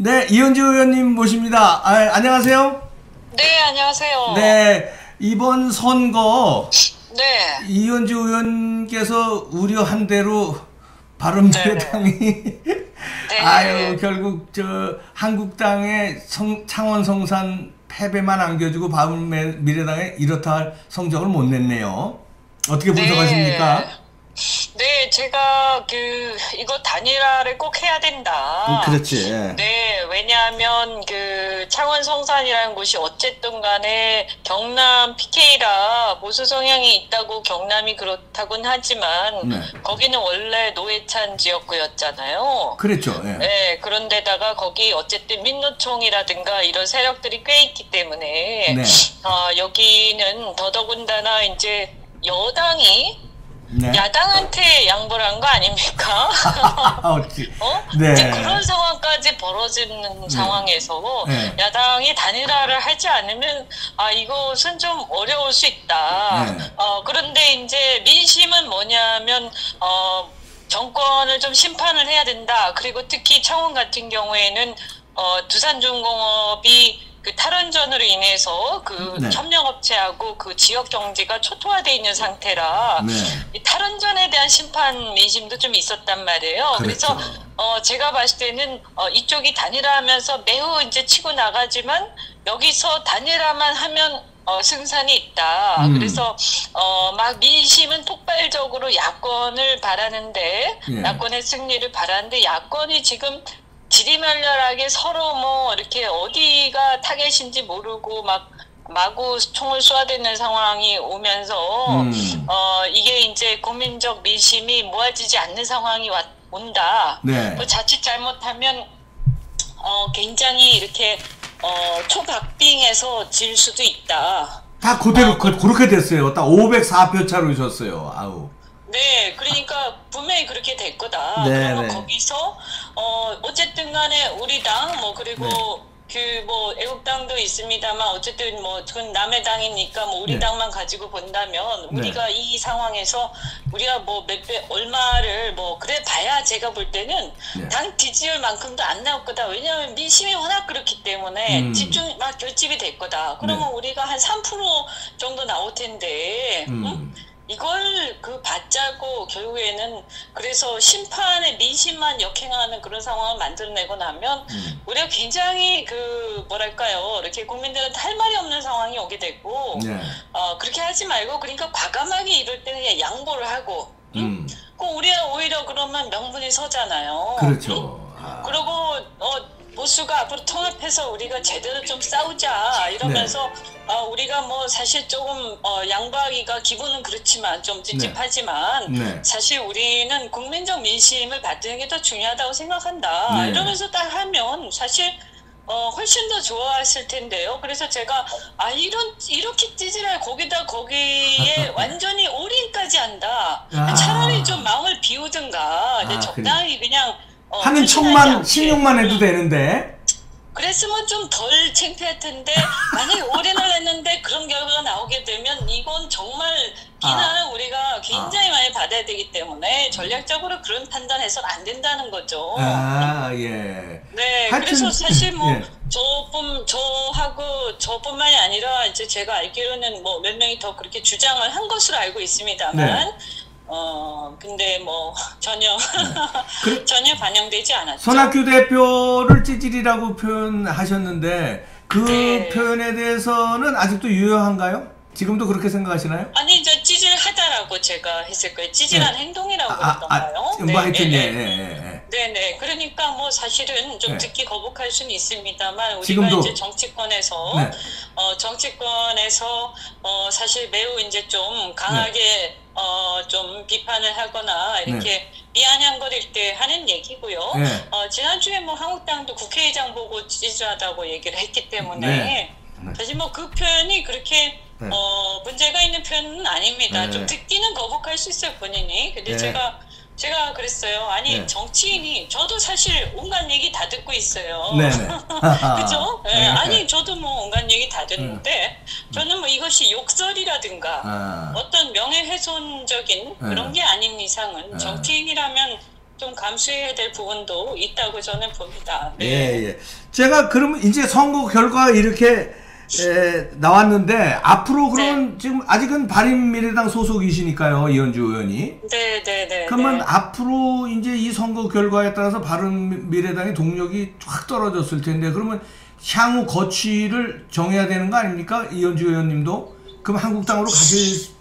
네, 이현주 의원님 모십니다. 안녕하세요. 네, 안녕하세요. 네, 이번 선거 네. 이현주 의원께서 우려한 대로 바른미래당이 네. 아유 결국 저 한국당의 창원 성산 패배만 안겨주고 바른미래당에 이렇다 할 성적을 못 냈네요. 어떻게 분석하십니까? 네, 제가 이거 단일화를 꼭 해야 된다. 그렇지. 네, 왜냐하면 창원 성산이라는 곳이 어쨌든 간에 경남 PK라 보수 성향이 있다고 경남이 그렇다고는 하지만 네. 거기는 원래 노회찬 지역구였잖아요. 그랬죠. 예. 네, 그런데다가 거기 어쨌든 민노총이라든가 이런 세력들이 꽤 있기 때문에 네. 여기는 더더군다나 이제 여당이 네. 야당한테 양보를 한 거 아닙니까? 네. 이제 그런 상황까지 벌어지는 상황에서 네. 야당이 단일화를 하지 않으면 이것은 좀 어려울 수 있다. 네. 그런데 이제 민심은 뭐냐면 정권을 좀 심판을 해야 된다. 그리고 특히 창원 같은 경우에는 두산중공업이 탈원전으로 인해서 네. 협력업체하고 지역 경제가 초토화되어 있는 상태라 네. 이 탈원전에 대한 심판 민심도 좀 있었단 말이에요. 그렇죠. 그래서 제가 봤을 때는 이쪽이 단일화하면서 매우 이제 치고 나가지만 여기서 단일화만 하면 승산이 있다. 그래서 막 민심은 폭발적으로 야권을 바라는데 예. 야권의 승리를 바라는데 야권이 지금 지리멸렬하게 서로 이렇게 어디가 타겟인지 모르고 마구 총을 쏘아대는 상황이 오면서 이게 이제 국민적 민심이 모아지지 않는 상황이 온다. 네. 자칫 잘못하면 굉장히 이렇게 초박빙해서 질 수도 있다. 다 그대로 그렇게 됐어요. 딱 504표 차로 졌어요. 아우. 네, 그러니까 분명히 그렇게 될 거다. 네, 그러면 네. 거기서 어쨌든 간에 우리 당 그리고 애국당도 있습니다만 어쨌든 그건 남의 당이니까 우리 네. 당만 가지고 본다면 네. 우리가 이 상황에서 우리가 몇 배 얼마를 그래 봐야 제가 볼 때는 네. 당 지지율만큼도 안 나올 거다. 왜냐하면 민심이 워낙 그렇기 때문에 집중 결집이 될 거다. 그러면 네. 우리가 한 3% 정도 나올 텐데. 응? 이걸 받자고 결국에는 그래서 심판의 민심만 역행하는 그런 상황을 만들어내고 나면 우리가 굉장히 뭐랄까요, 이렇게 국민들한테 할 말이 없는 상황이 오게 되고 네. 그렇게 하지 말고 그러니까 과감하게 이럴 때는 그냥 양보를 하고 우리가 오히려 그러면 명분이 서잖아요. 그렇죠. 그리고 보수가 앞으로 통합해서 우리가 제대로 좀 싸우자 이러면서 우리가 사실 조금 양보하기가 기분은 그렇지만 좀 찝찝하지만 네. 사실 우리는 국민적 민심을 받는 게 더 중요하다고 생각한다. 네. 이러면서 딱 하면 사실 훨씬 더 좋았을 텐데요. 그래서 제가 이렇게 찌질할 거기에 완전히 올인까지 한다. 차라리 좀 마음을 비우든가 적당히 그냥 하는 척만 신용만 해도 되는데 그랬으면 좀 덜 창피할 텐데 만약에 올인을 했는데 그런 결과가 나오게 되면 이건 정말 비난을 우리가 굉장히 많이 받아야 되기 때문에 전략적으로 그런 판단해서는 안 된다는 거죠. 예. 네, 하여튼, 그래서 사실 예. 저뿐만이 아니라 이제 제가 알기로는 몇 명이 더 그렇게 주장을 한 것으로 알고 있습니다만 네. 근데 전혀 반영되지 않았죠. 손학규 대표를 찌질이라고 표현하셨는데 그 네. 표현에 대해서는 아직도 유효한가요? 지금도 그렇게 생각하시나요? 아니 이제 찌질하다라고 제가 했을 거예요. 찌질한 행동이라고 했던가요? 하여튼 네네. 그러니까 사실은 좀 듣기 거북할 수는 있습니다만 우리가 지금도? 이제 정치권에서 사실 매우 이제 좀 강하게 좀 비판을 하거나 이렇게 미안한 때 하는 얘기고요. 지난주에 한국당도 국회의장 보고 찌질하다고 얘기를 했기 때문에 사실 그 표현이 그렇게 문제가 있는 표현은 아닙니다. 좀 듣기는 거북할 수 있어요, 본인이. 근데 제가 그랬어요. 아니 정치인이 저도 사실 온갖 얘기 다 듣고 있어요. 그죠? 아니 저도 온갖 얘기 다 듣는데 저는 이것이 욕설이라든가 어떤 명예훼손적인 그런 게 아닌 이상은 정치인이라면 좀 감수해야 될 부분도 있다고 저는 봅니다. 네. 예, 예. 제가 그러면 이제 선거 결과 이렇게 나왔는데 앞으로 그러면 지금 아직은 바른미래당 소속이시니까요, 이현주 의원이. 네. 그러면 앞으로 이제 이 선거 결과에 따라서 바른미래당의 동력이 확 떨어졌을 텐데 그러면 향후 거취를 정해야 되는 거 아닙니까, 이현주 의원님도? 그럼 한국당으로 가실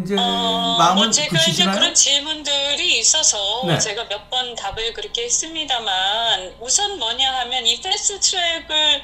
이제 마음은 제가 굳히시나요? 이제 그런 질문들이 있어서 네. 제가 몇 번 답을 그렇게 했습니다만 우선 뭐냐 하면 이 패스트트랙을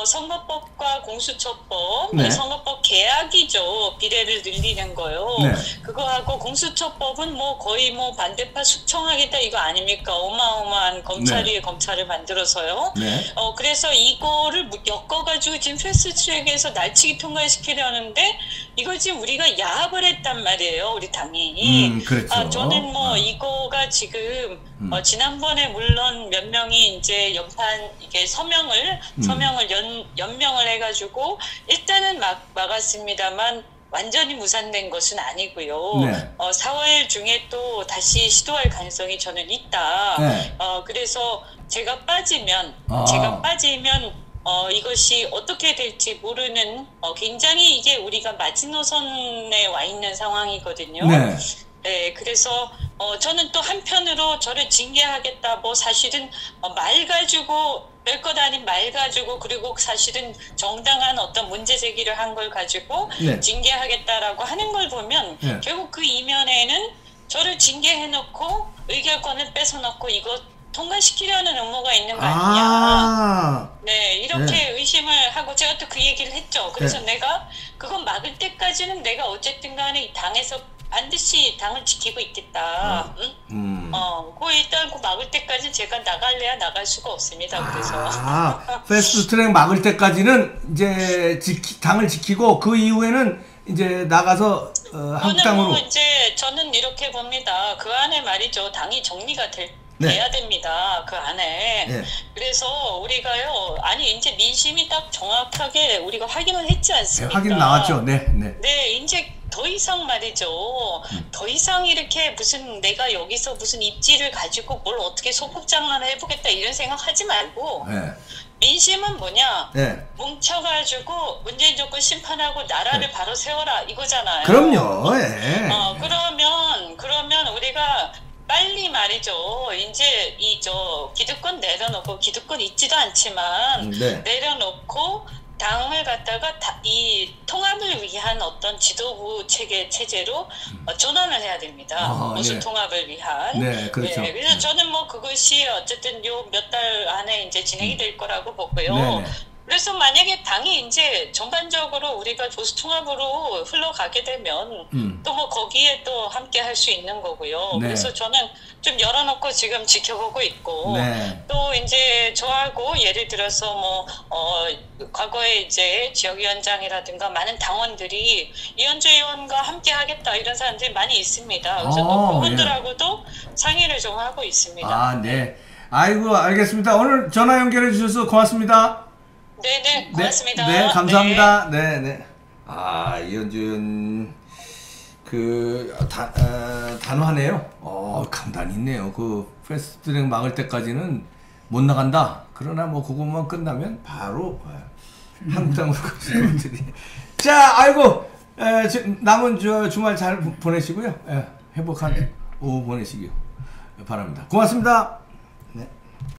선거법과 공수처법, 네. 선거법 개혁이죠. 비례를 늘리는 거요. 네. 그거하고 공수처법은 뭐 거의 뭐 반대파 숙청하겠다 이거 아닙니까? 어마어마한 검찰 위에 검찰을 만들어서요. 네. 그래서 이거를 엮어가지고 지금 패스트트랙에서 날치기 통과시키려는데 이걸 지금 우리가 야합을 했단 말이에요. 우리 당이. 그렇죠. 저는 뭐 이거가 지금 지난번에 물론 몇 명이 이제 이게 서명을 연명을 해가지고 일단은 막았습니다만 완전히 무산된 것은 아니고요. 네. 4월 중에 또 다시 시도할 가능성이 저는 있다. 네. 그래서 제가 빠지면 이것이 어떻게 될지 모르는 굉장히 이게 우리가 마지노선에 와 있는 상황이거든요. 네. 네, 그래서 저는 또 한편으로 저를 징계하겠다. 뭐 사실은 말 가지고 별것 아닌 말 가지고 그리고 사실은 정당한 어떤 문제 제기를 한 걸 가지고 네. 징계하겠다라고 하는 걸 보면 네. 결국 그 이면에는 저를 징계해놓고 의결권을 뺏어놓고 이거 통과시키려는 음모가 있는 거 아니냐. 네, 이렇게 의심을 하고 제가 또 그 얘기를 했죠. 그래서 내가 그건 막을 때까지는 내가 어쨌든 간에 이 당에서 반드시 당을 지키고 있겠다. 그 일단 그 막을 때까지 제가 나갈래야 나갈 수가 없습니다. 그래서. 패스트트랙 막을 때까지는 이제 당을 지키고 그 이후에는 이제 나가서 한국당으로. 뭐 이제 저는 이렇게 봅니다. 그 안에 말이죠. 당이 정리가 돼야 됩니다. 그 안에. 네. 그래서 우리가요. 아니 이제 민심이 딱 정확하게 우리가 확인을 했지 않습니까? 확인 나왔죠. 네. 이제 더 이상 말이죠. 더 이상 이렇게 무슨 내가 여기서 무슨 입지를 가지고 뭘 어떻게 소꿉장난을 해보겠다 이런 생각 하지 말고 민심은 뭐냐? 뭉쳐가지고 문재인 정권 심판하고 나라를 바로 세워라 이거잖아요. 그럼요. 그러면 우리가 빨리 말이죠. 이제 기득권 내려놓고 기득권 있지도 않지만 내려놓고 당을 갖다가 이 통합을 위한 어떤 지도부 체제로 전환을 해야 됩니다. 무슨 통합을 위한. 네, 그렇죠. 그래서 저는 뭐 그것이 어쨌든 요 몇 달 안에 이제 진행이 될 거라고 보고요. 그래서 만약에 당이 이제 전반적으로 우리가 보수 통합으로 흘러가게 되면 또 뭐 거기에 또 함께 할 수 있는 거고요. 그래서 저는 좀 열어놓고 지금 지켜보고 있고 또 이제 저하고 예를 들어서 뭐 과거에 이제 지역위원장이라든가 많은 당원들이 이현주 의원과 함께 하겠다 이런 사람들이 많이 있습니다. 그래서 또 그분들하고도 상의를 좀 하고 있습니다. 네. 아이고 알겠습니다. 오늘 전화 연결해 주셔서 고맙습니다. 네네 고맙습니다. 네, 감사합니다. 네. 이현주 의원 단호하네요. 강단이 있네요. 그 패스트트랙 막을 때까지는 못 나간다. 그러나 뭐 그것만 끝나면 바로 한국당으로 가실 것들이. 자, 아이고 남은 주말 잘 보내시고요. 행복한 오후 보내시기 바랍니다. 고맙습니다.